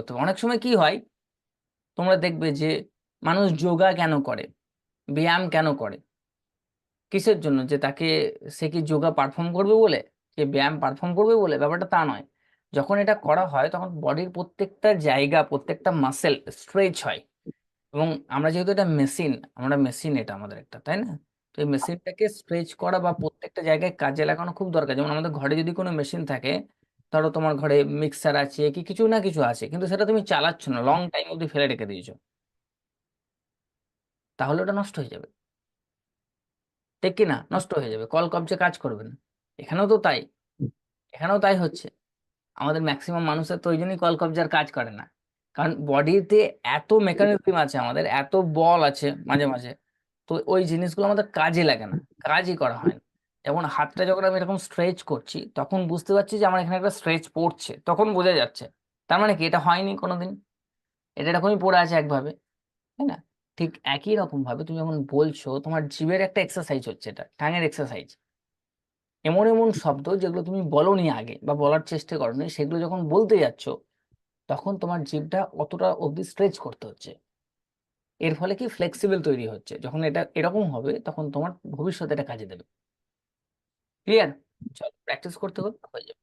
করতে হবে। অনেক সময় কি হয়, তোমরা দেখবে যে মানুষ যোগা কেন করে, ব্যায়াম কেন করে, কিসের জন্য? যে তাকে, সে কি যোগা পারফর্ম করবে বলে, সে ব্যায়াম পারফর্ম করবে বলে? ব্যাপারটা তা নয়। যখন এটা করা হয় তখন বডির প্রত্যেকটা জায়গা, প্রত্যেকটা মাসেল স্ট্রেচ হয়। এবং আমরা যেহেতু এটা মেশিন, আমরা মেশিন, এটা আমাদের একটা, তাই না? তো এই মেশিনটাকে স্ট্রেচ করা বা প্রত্যেকটা জায়গায় কাজে লাগানো খুব দরকার। যেমন আমাদের ঘরে যদি কোনো মেশিন থাকে, ধরো তোমার ঘরে মিক্সার আছে কি কিছু না কিছু আছে, কিন্তু সেটা তুমি চালাচ্ছ না, লং টাইম অবধি ফেলে রেখে দিয়েছো, তাহলে ওটা নষ্ট হয়ে যাবে। ঠিক কি না? নষ্ট হয়ে যাবে, কল কবজে কাজ করবে না। এখানেও তো তাই, এখানেও তাই হচ্ছে। আমাদের ম্যাক্সিমাম মানুষের তো ওই জন্যই কল কবজার কাজ করে না, কারণ বডিতে এত মেকানিজম আছে, আমাদের এত বল আছে মাঝে মাঝে, তো ওই জিনিসগুলো আমাদের কাজে লাগে না, কাজই করা হয় না। যেমন হাতটা যখন আমি এরকম স্ট্রেচ করছি, তখন বুঝতে পারছি যে আমার এখানে একটা স্ট্রেচ পড়ছে, তখন বোঝা যাচ্ছে। তার মানে কি, এটা হয়নি কোনোদিন, এটা এরকমই পড়ে আছে একভাবে, তাই না? ঠিক একই রকম ভাবে তুমি যখন বলছো, তোমার জিভের একটা এক্সারসাইজ হচ্ছে, এটা ঠাঙের এক্সারসাইজ। এমন এমন শব্দ যেগুলো তুমি বলোনি আগে বা বলার চেষ্টা করোনি, সেগুলো যখন বলতে যাচ্ছ, তখন তোমার জিভটা অতটা অবধি স্ট্রেচ করতে হচ্ছে। এর ফলে কি, ফ্লেক্সিবল তৈরি হচ্ছে। যখন এটা এরকম হবে, তখন তোমার ভবিষ্যতে এটা কাজে দেবে। ক্লিয়ার? চলো প্র্যাকটিস করতে করতে হয়ে যাবে।